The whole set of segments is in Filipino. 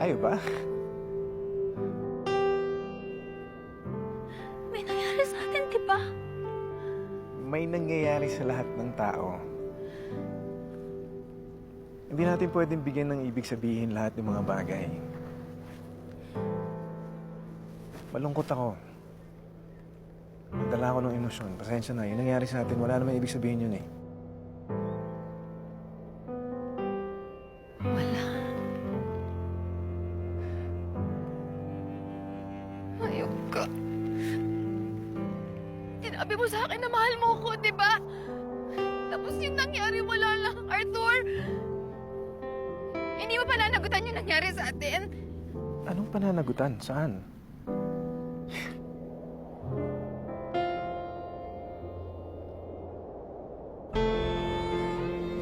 Tayo ba? May nangyari sa atin, di ba? May nangyayari sa lahat ng tao. Hindi natin pwedeng bigyan ng ibig sabihin lahat ng mga bagay. Malungkot ako. Nagdala ako ng emosyon. Pasensya na. Yung nangyari sa atin, wala naman ibig sabihin yun eh. Wala. Ayok ka. Sinabi mo sa akin na mahal mo ko, di ba? Tapos yung nangyari, wala lang, Arthur. Hindi mo pananagutan yung nangyari sa atin. Anong pananagutan? Saan?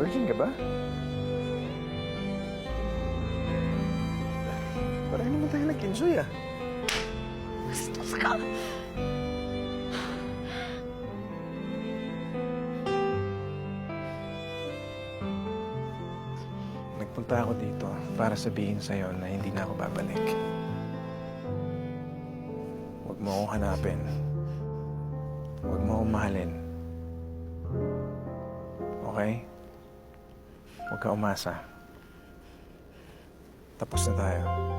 Virgin ka ba? Parang naman tayo nag-enjoy ah. Bastos ka. Nagpunta ako dito para sabihin sa'yo na hindi na ako babalik. Huwag mo akong hanapin. Huwag mo akong mahalin. Okay? Huwag ka umasa. Tapos na tayo.